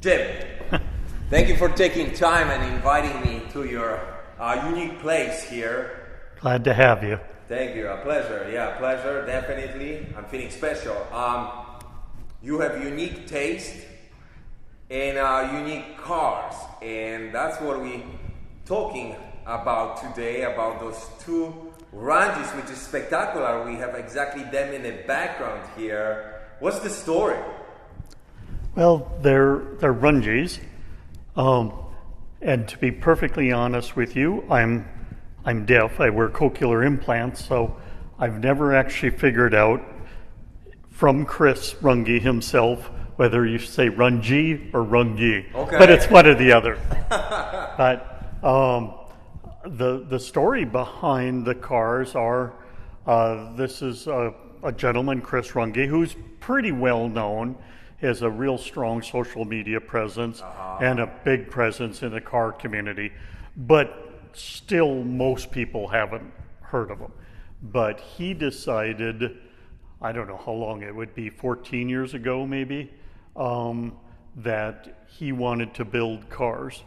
Jim, thank you for taking time and inviting me to your unique place here. Glad to have you. Thank you. A pleasure. Yeah, pleasure, definitely. I'm feeling special. You have unique taste in unique cars, and that's what we're talking about today, about those two Runges, which is spectacular. We have exactly them in the background here. What's the story? Well, they're Runges, and to be perfectly honest with you, I'm deaf. I wear cochlear implants, so I've never actually figured out from Chris Runge himself whether you say Runge or Runge. Okay. But it's one or the other. But the story behind the cars are this is a gentleman, Chris Runge, who's pretty well known. He has a real strong social media presence and a big presence in the car community. But still, most people haven't heard of him. But he decided, I don't know how long it would be, 14 years ago maybe, that he wanted to build cars.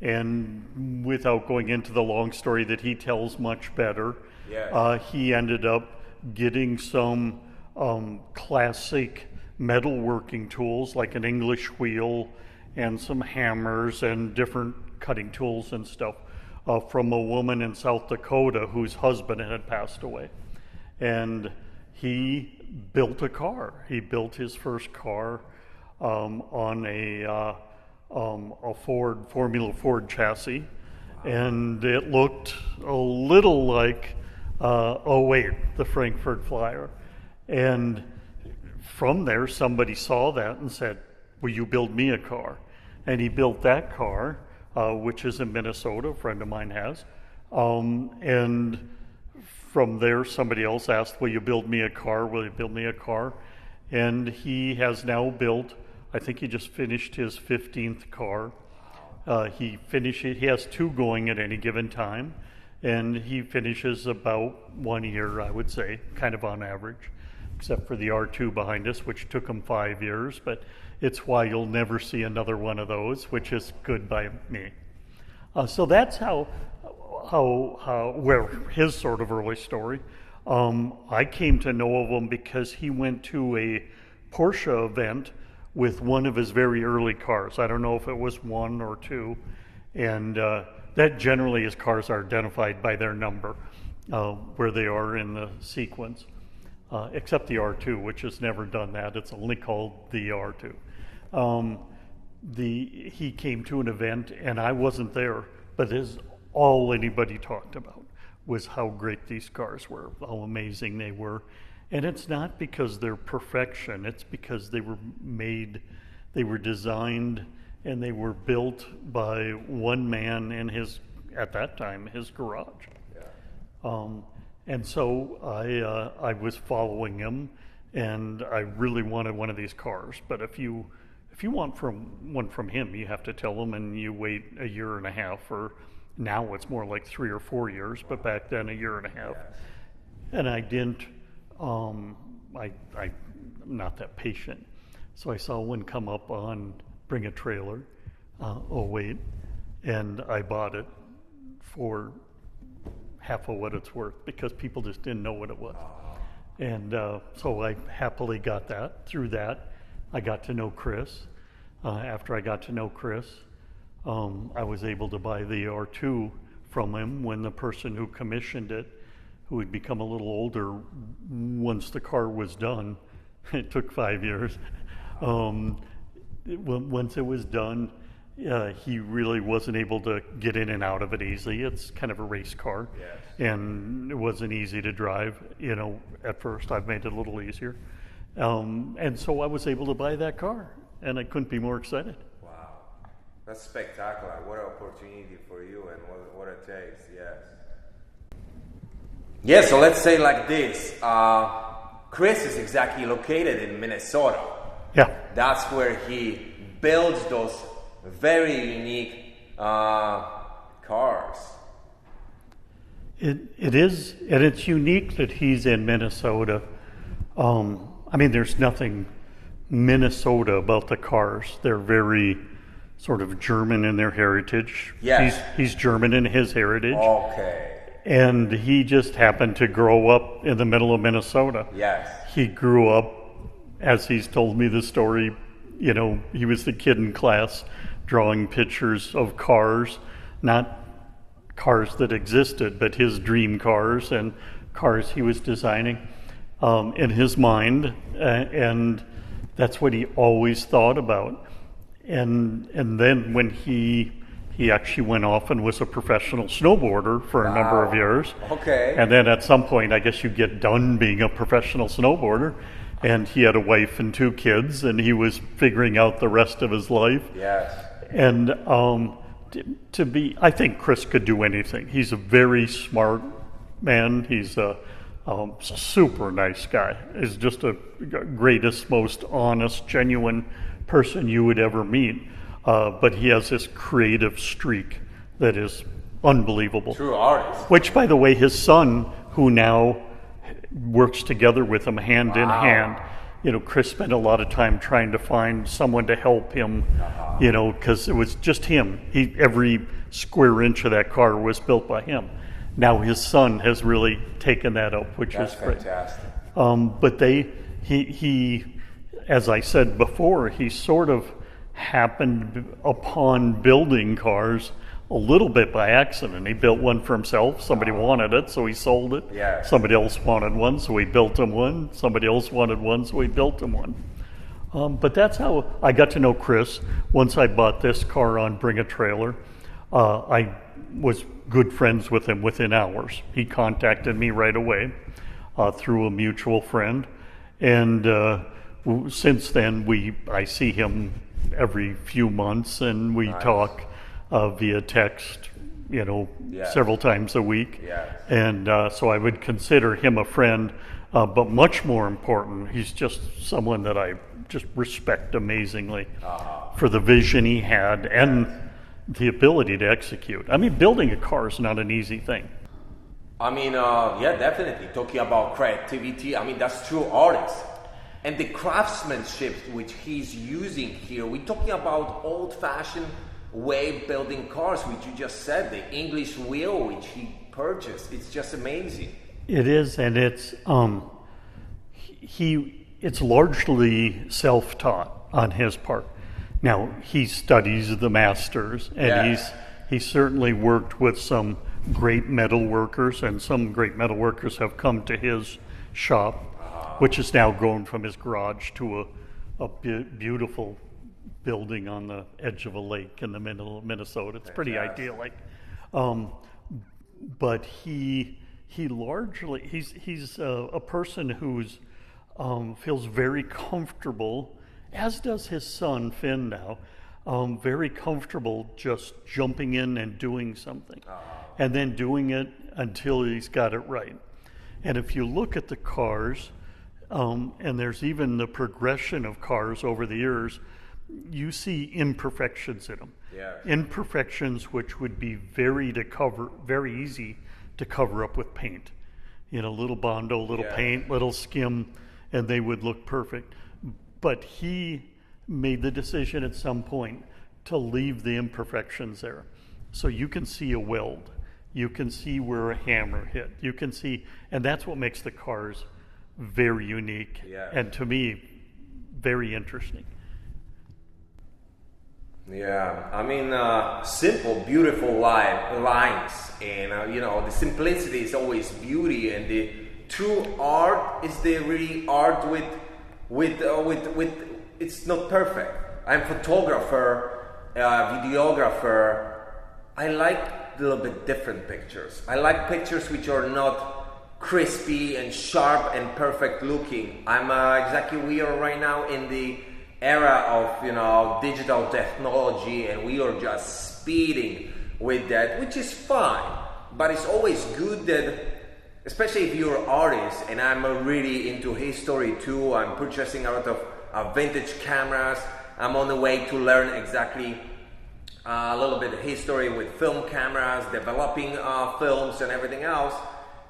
And without going into the long story that he tells much better, he ended up getting some classic metalworking tools like an English wheel and some hammers and different cutting tools and stuff from a woman in South Dakota whose husband had passed away. And he built a car. He built his first car on a Formula Ford chassis, and it looked a little like the Frankfurt Flyer. And from there, somebody saw that and said, will you build me a car? And he built that car, which is in Minnesota, a friend of mine has. And from there, somebody else asked, will you build me a car? Will you build me a car? And he has now built, I think he just finished his 15th car. He has 2 going at any given time. And he finishes about 1 year, I would say, kind of on average, except for the R2 behind us, which took him 5 years. But it's why you'll never see another one of those, which is good by me. So that's where his sort of early story. I came to know of him because he went to a Porsche event with one of his very early cars. I don't know if it was 1 or 2, and that generally is cars are identified by their number, where they are in the sequence, except the R2, which has never done that. It's only called the R2. He came to an event, and I wasn't there, but all anybody talked about was how great these cars were, how amazing they were. And it's not because they're perfection, it's because they were made, they were designed, and they were built by one man in at that time, his garage. Yeah. And so I was following him, and I really wanted one of these cars. But if you want one from him, you have to tell him, and you wait a year and a half, or now it's more like 3 or 4 years, but back then a year and a half. Yes. And I didn't, I'm not that patient. So I saw one come up on Bring a Trailer, 08, and I bought it for half of what it's worth because people just didn't know what it was. And so I happily got that. Through that, I got to know Chris. After I got to know Chris, I was able to buy the R2 from him when the person who commissioned it, who had become a little older once the car was done, it took 5 years. Once it was done, he really wasn't able to get in and out of it easily. It's kind of a race car, yes. And it wasn't easy to drive. At first I've made it a little easier. And so I was able to buy that car, and I couldn't be more excited. Wow, that's spectacular. What an opportunity for you, and what a taste, yes. Yeah, so let's say like this. Chris is exactly located in Minnesota. Yeah. That's where he builds those very unique cars. It is, and it's unique that he's in Minnesota. There's nothing Minnesota about the cars. They're very sort of German in their heritage. Yes. He's German in his heritage. Okay. And he just happened to grow up in the middle of Minnesota. Yes. He grew up, as he's told me the story, you know, he was the kid in class drawing pictures of cars, not cars that existed, but his dream cars and cars he was designing in his mind. And that's what he always thought about. And then when he actually went off and was a professional snowboarder for a number of years. Okay. And then at some point, I guess you get done being a professional snowboarder. And he had a wife and 2 kids, and he was figuring out the rest of his life. Yes. And I think Chris could do anything. He's a very smart man. He's a super nice guy. He's just a greatest, most honest, genuine person you would ever meet. But he has this creative streak that is unbelievable. True artist. Which, by the way, his son, who now works together with him hand in hand, you know, Chris spent a lot of time trying to find someone to help him, you know, because it was just him. Every square inch of that car was built by him. Now his son has really taken that up, which is great. Fantastic. But he, as I said before, he sort of happened upon building cars a little bit by accident. He built one for himself. Somebody wanted it, so he sold it. Yes. Somebody else wanted one, so he built him one. Somebody else wanted one, so he built him one. But that's how I got to know Chris. Once I bought this car on Bring a Trailer, I was good friends with him within hours. He contacted me right away through a mutual friend. And since then, I see him every few months, and we talk via text, you know, several times a week. Yes. And so I would consider him a friend, but much more important, he's just someone that I just respect amazingly for the vision he had and the ability to execute. I mean, building a car is not an easy thing. I mean, yeah, definitely. Talking about creativity, I mean, that's true artist. And the craftsmanship which he's using here, we're talking about old-fashioned way of building cars, which you just said, the English wheel which he purchased. It's just amazing. It is, and it's it's largely self-taught on his part. Now, he studies the masters, and he's certainly worked with some great metal workers, and some great metal workers have come to his shop, which has now grown from his garage to a beautiful building on the edge of a lake in the middle of Minnesota. It's pretty idyllic. But he largely, he's a person who's feels very comfortable, as does his son Finn now, very comfortable just jumping in and doing something, and then doing it until he's got it right. And if you look at the cars, and there's even the progression of cars over the years, you see imperfections in them. Yeah. Imperfections which would be very easy to cover up with paint. You know, little Bondo, little paint, little skim, and they would look perfect. But he made the decision at some point to leave the imperfections there. So you can see a weld. You can see where a hammer hit. You can see, and that's what makes the cars very unique. Yeah. And to me, very interesting. Yeah, I mean, simple, beautiful lines, and you know, the simplicity is always beauty, and the true art is the really art with it's not perfect. I'm a photographer, videographer. I like a little bit different pictures. I like pictures which are not crispy and sharp and perfect looking. I'm exactly we are right now in the era of, you know, digital technology, and we are just speeding with that, which is fine, but it's always good that, especially if you're an artist, and I'm really into history too. I'm purchasing a lot of vintage cameras. I'm on the way to learn exactly a little bit of history with film cameras, developing films and everything else,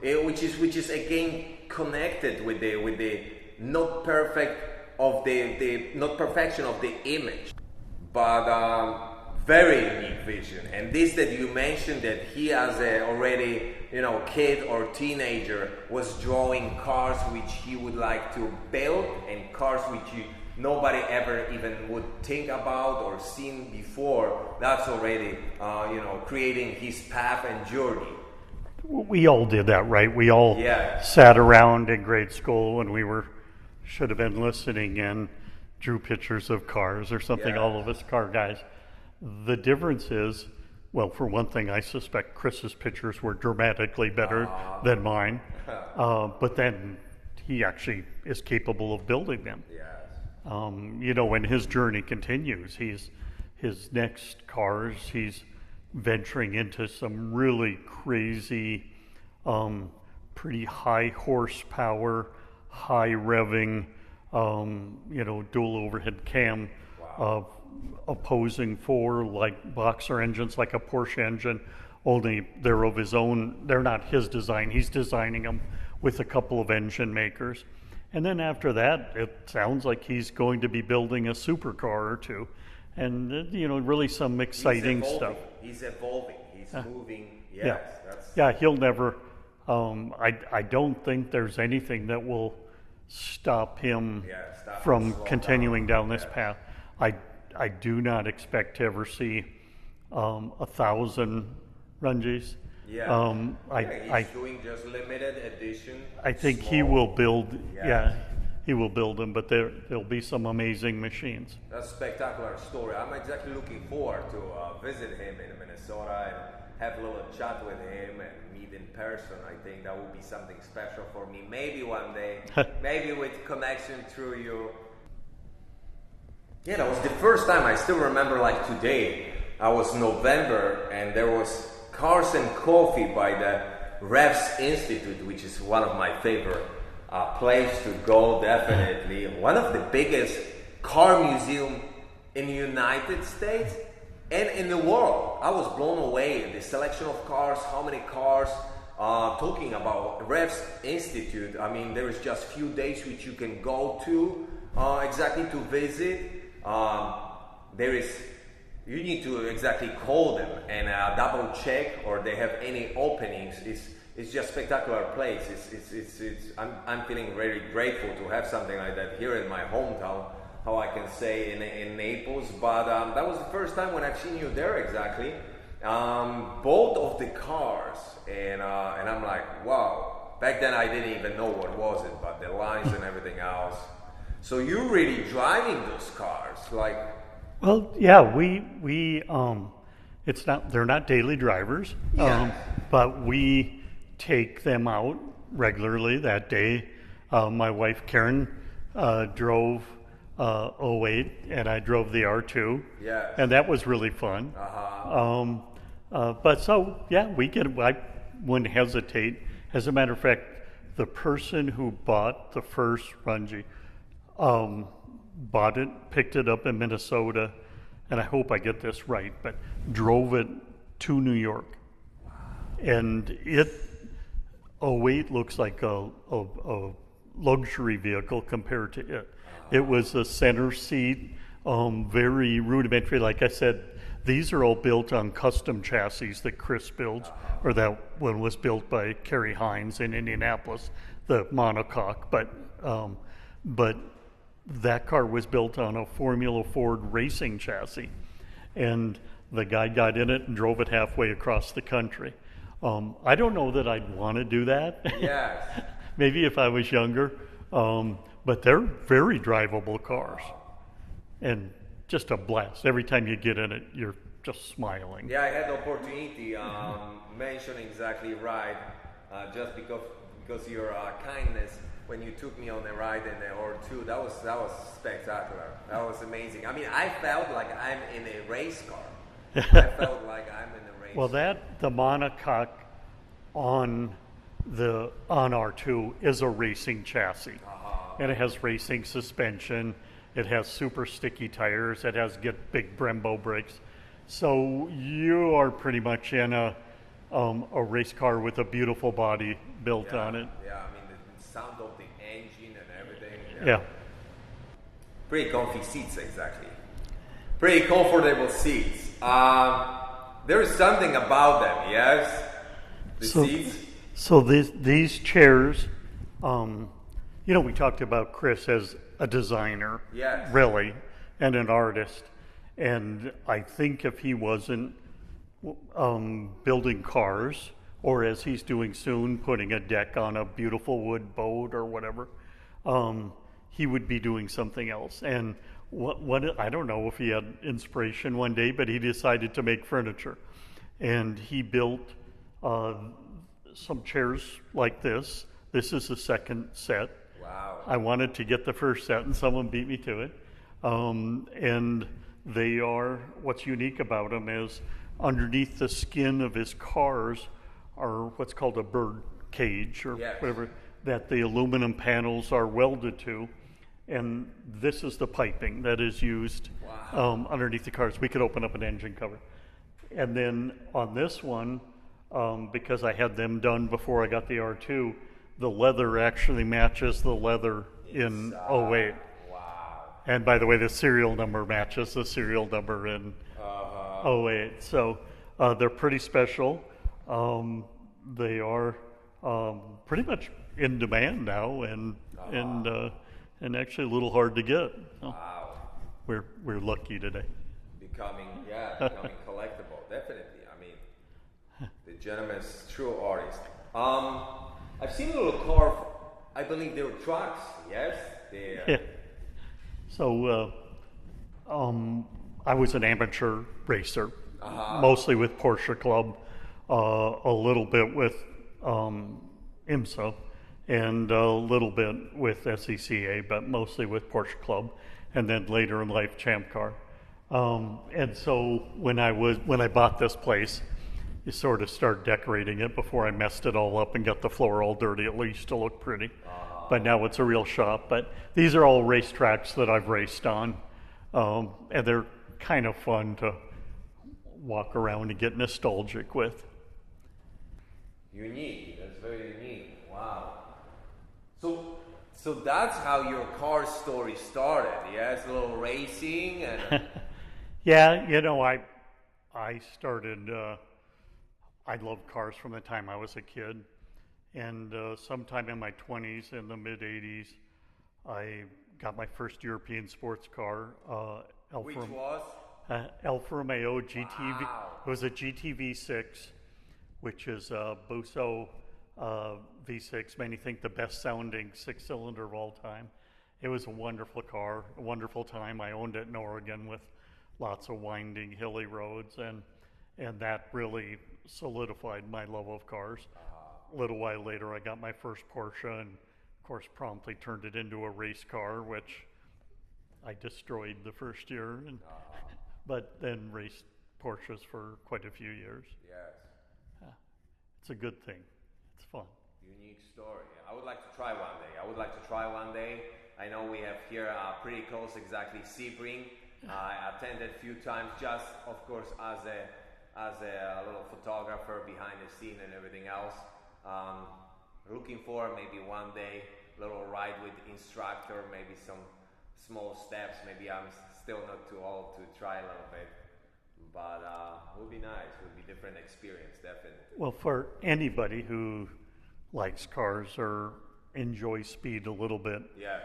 which is again connected with the not perfect of the not perfection of the image, but very unique vision. And this that you mentioned, that he as a already kid or teenager was drawing cars which he would like to build, and cars which nobody ever even would think about or seen before. That's already creating his path and journey. We all did that, right? We all sat around in grade school when we should have been listening and drew pictures of cars or something, all of us car guys. The difference is, well, for one thing, I suspect Chris's pictures were dramatically better than mine, but then he actually is capable of building them. When his journey continues, his next cars, he's venturing into some really crazy, pretty high horsepower, high revving, dual overhead cam, opposing for like boxer engines, like a Porsche engine, only they're of his own. They're not his design. He's designing them with a couple of engine makers. And then after that, it sounds like he's going to be building a supercar or two. And, really some exciting stuff. He's evolving. He's moving. He'll never, I don't think there's anything that will stop him from continuing down this path. I do not expect to ever see 1,000 Runges. He's doing just limited edition. I think small. He will build. He will build them, but there'll be some amazing machines. That's a spectacular story. I'm exactly looking forward to visit him in Minnesota and have a little chat with him and meet in person. I think that would be something special for me. Maybe one day, maybe with connection through you. Yeah, that was the first time. I still remember like today. I was November and there was Cars and Coffee by the Revs Institute, which is one of my favorite place to go, definitely. One of the biggest car museum in the United States and in the world. I was blown away. The selection of cars, how many cars, talking about Revs Institute. I mean, there is just few days which you can go to exactly to visit. You need to exactly call them and double check, or they have any openings. It's just a spectacular place. I'm feeling very grateful to have something like that here in my hometown, how I can say in Naples. But that was the first time when I've seen you there exactly. Both of the cars, and I'm like, wow. Back then I didn't even know what was it, but the lines and everything else. So you're really driving those cars, like. Well, yeah, we they're not daily drivers, but we take them out regularly. That day, my wife Karen drove 08, and I drove the R2, and that was really fun. But so, I wouldn't hesitate. As a matter of fact, the person who bought the first Runge, bought it, picked it up in Minnesota, and I hope I get this right, but drove it to New York. And it 08 looks like a luxury vehicle compared to it. It was a center seat, very rudimentary. Like I said, these are all built on custom chassis that Chris builds, or that one was built by Kerry Hines in Indianapolis, the monocoque. But that car was built on a Formula Ford racing chassis, and the guy got in it and drove it halfway across the country. I don't know that I'd want to do that. Yes. Maybe if I was younger, but they're very drivable cars, and just a blast. Every time you get in it, you're just smiling. Yeah, I had the opportunity mention exactly right, just because your kindness. When you took me on a ride in the R2, that was spectacular. That was amazing. I mean, I felt like I'm in a race car. I felt like I'm in a race. Well, the monocoque on R2 is a racing chassis, and it has racing suspension. It has super sticky tires. It has big Brembo brakes. So you are pretty much in a race car with a beautiful body built on it. Yeah, I mean the sound of the engine and everything. Yeah. Pretty comfy seats, exactly. Pretty comfortable seats. There is something about them, yes? The seats? So these chairs, we talked about Chris as a designer, Yes. really, and an artist. And I think if he wasn't building cars, or as he's doing soon, putting a deck on a beautiful wood boat or whatever, he would be doing something else. And what I don't know if he had inspiration one day, but he decided to make furniture. And he built some chairs like this. This is the second set. Wow. I wanted to get the first set, and someone beat me to it. And they are, what's unique about them is underneath the skin of his cars are what's called a bird cage or Yes. whatever, that the aluminum panels are welded to. And this is the piping that is used underneath the cars. We could open up an engine cover. And then on this one, because I had them done before I got the R2, the leather actually matches the leather in 08. Wow. And by the way, the serial number matches the serial number in 08. So they're pretty special. They are pretty much in demand now, and actually a little hard to get. Wow. We're lucky today. Becoming collectible, definitely. I mean, the gentleman's true artist. I've seen a little car. I believe they were trucks. Yes. Yeah. So I was an amateur racer, mostly with Porsche Club, a little bit with IMSA, and a little bit with SECA, but mostly with Porsche Club, and then later in life Champ Car. And so when I bought this place, you sort of start decorating it before I messed it all up and got the floor all dirty, at least to look pretty. But now it's a real shop. But these are all racetracks that I've raced on, and they're kind of fun to walk around and get nostalgic with. Unique. That's very unique. Wow. So that's how your car story started. Yes, a little racing and. Yeah, I started. I loved cars from the time I was a kid, and sometime in my 20s, in the mid 80s, I got my first European sports car. Which was? Alfa Romeo GTV. Wow. It was a GTV6, which is a Busso V6. Many think the best sounding 6-cylinder of all time. It was a wonderful car, a wonderful time. I owned it in Oregon with lots of winding, hilly roads, and that really solidified my love of cars. A little while later, I got my first Porsche, and of course, promptly turned it into a race car, which I destroyed the first year, but then raced Porsches for quite a few years. Yes. It's a good thing. It's fun. Unique story. I would like to try one day. I know we have here pretty close, exactly, Sebring. I attended a few times, just of course as a little photographer behind the scene and everything else. Looking for maybe one day little ride with instructor, maybe some small steps. Maybe I'm still not too old to try a little bit, but would be nice. Would be different experience, definitely. Well, for anybody who likes cars or enjoys speed a little bit, Yes.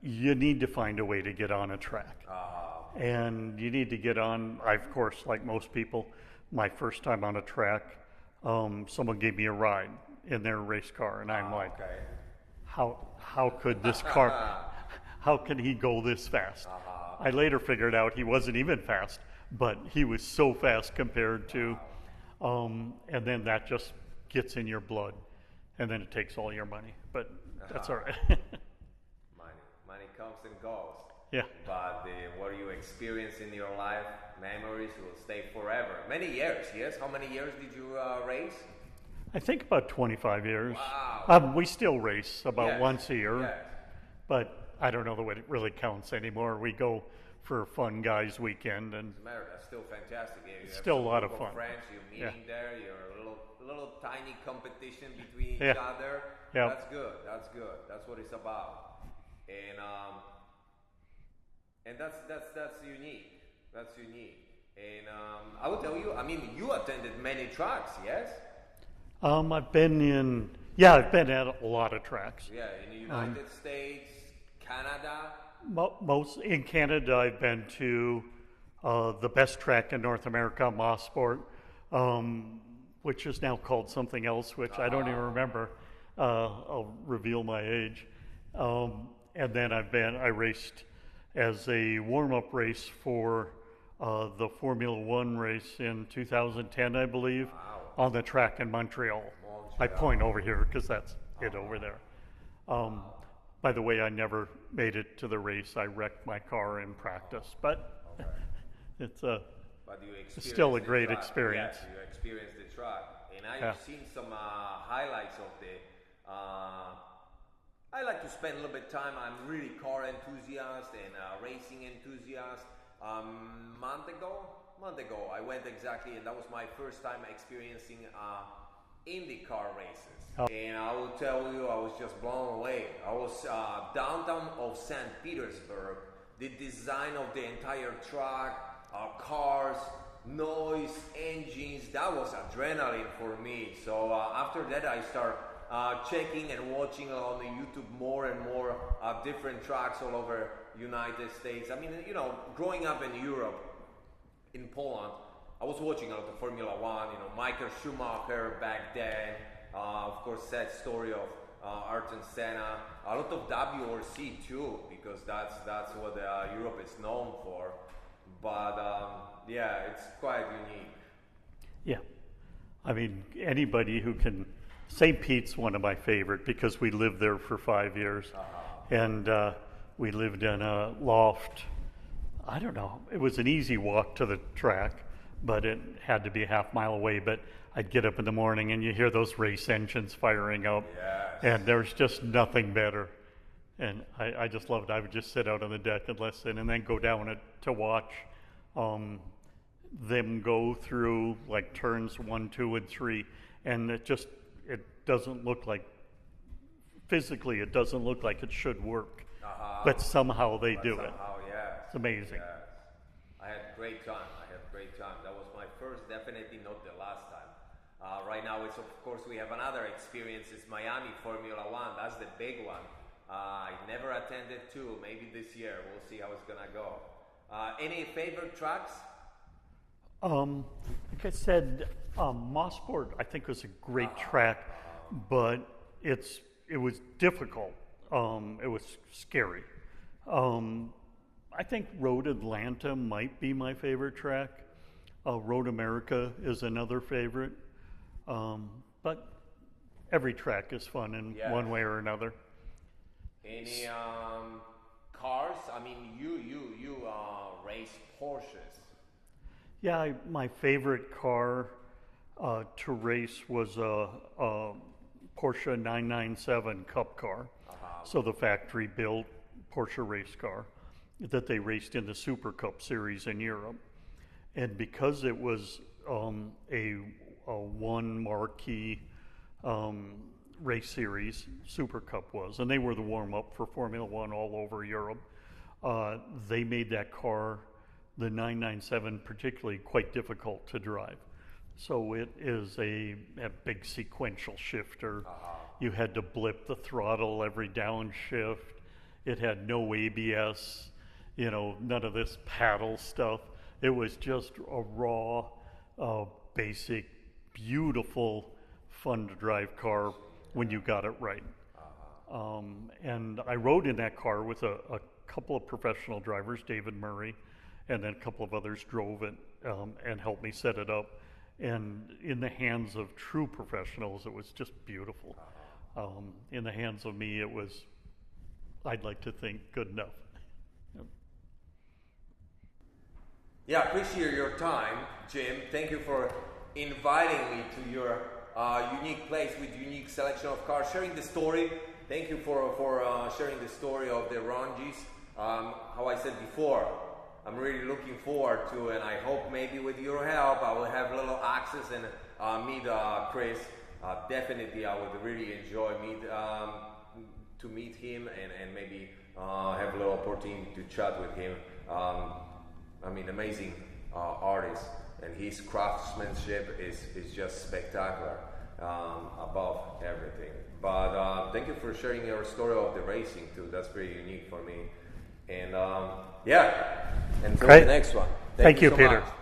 you need to find a way to get on a track. And you need to get on, of course, like most people, my first time on a track, someone gave me a ride in their race car, and I'm like, Okay. how could this car, how can he go this fast? I later figured out he wasn't even fast, but he was so fast compared to, and then that just gets in your blood, and then it takes all your money, but that's all right. Money comes and goes. Yeah. But what you experience in your life, memories will stay forever. Many years, yes? How many years did you race? I think about 25 years. Wow. We still race about Yes. once a year, Yes. but I don't know that it really counts anymore. We go for a fun guys weekend, and Doesn't matter. That's still fantastic. You have still a some lot of group fun. Friends, you're meeting there. You're a little tiny competition between each Yeah. other. Yeah. That's good. That's good. That's what it's about. And And that's unique. That's unique. And I will tell you, I mean, you attended many tracks, yes? I've been at a lot of tracks. Yeah, in the United States, Canada. Most in Canada, I've been to the best track in North America, Mossport, which is now called something else, which I don't even remember. I'll reveal my age. And then I raced as a warm-up race for the Formula One race in 2010, I believe, on the track in Montreal. I point over here because that's it over there. By the way, I never made it to the race. I wrecked my car in practice, but it's still a great experience. Yes, you experienced the track, and I've seen some highlights of the. I like to spend a little bit of time. I'm really car enthusiast and racing enthusiast. Month ago, I went exactly, and that was my first time experiencing IndyCar races. And I will tell you, I was just blown away. I was downtown of St. Petersburg. The design of the entire track, cars, noise, engines, that was adrenaline for me. So after that, I start checking and watching on the YouTube more and more different tracks all over United States. I mean, you know, growing up in Europe, in Poland, I was watching a lot of Formula One, you know, Michael Schumacher back then, of course, sad story of Ayrton Senna, a lot of WRC too, because that's what Europe is known for. But yeah, it's quite unique. Yeah, I mean, anybody who can. St. Pete's one of my favorite because we lived there for 5 years, and we lived in a loft. I don't know. It was an easy walk to the track, but it had to be a half mile away. But I'd get up in the morning and you hear those race engines firing up, and there's just nothing better. And I just loved it. I would just sit out on the deck and listen, and then go down to watch them go through like turns 1, 2, and 3, and it doesn't look like, physically it doesn't look like it should work, but somehow they do it. Yes. It's amazing. Yes. I had great time. That was my first, definitely not the last time. Right now, it's of course we have another experience. It's Miami Formula One. That's the big one. I never attended too. Maybe this year. We'll see how it's gonna go. Any favorite tracks? Like I said, Mossport I think was a great track, but it was difficult. It was scary. I think Road Atlanta might be my favorite track. Road America is another favorite. But every track is fun in one way or another. Any cars? I mean, you race Porsches. Yeah, my favorite car to race was a Porsche 997 Cup car. So the factory built Porsche race car that they raced in the Super Cup series in Europe. And because it was a one marquee race series, Super Cup was, and they were the warm-up for Formula One all over Europe, they made that car, the 997 particularly, quite difficult to drive. So it is a big sequential shifter. You had to blip the throttle every downshift. It had no ABS, none of this paddle stuff. It was just a raw, basic, beautiful, fun to drive car when you got it right. And I rode in that car with a couple of professional drivers, David Murray, and then a couple of others drove it and helped me set it up. And in the hands of true professionals, it was just beautiful. In the hands of me, it was, I'd like to think, good enough. Yeah, appreciate your time, Jim. Thank you for inviting me to your unique place with unique selection of cars, sharing the story. Thank you for sharing the story of the Runges. How I said before, I'm really looking forward to, and I hope maybe with your help, I will have a little access and meet Chris. Definitely, I would really enjoy to meet him and maybe have a little opportunity to chat with him. I mean, amazing artist, and his craftsmanship is just spectacular, above everything. But thank you for sharing your story of the racing too. That's very unique for me. And yeah, until the next one. Thank you, so Peter. much.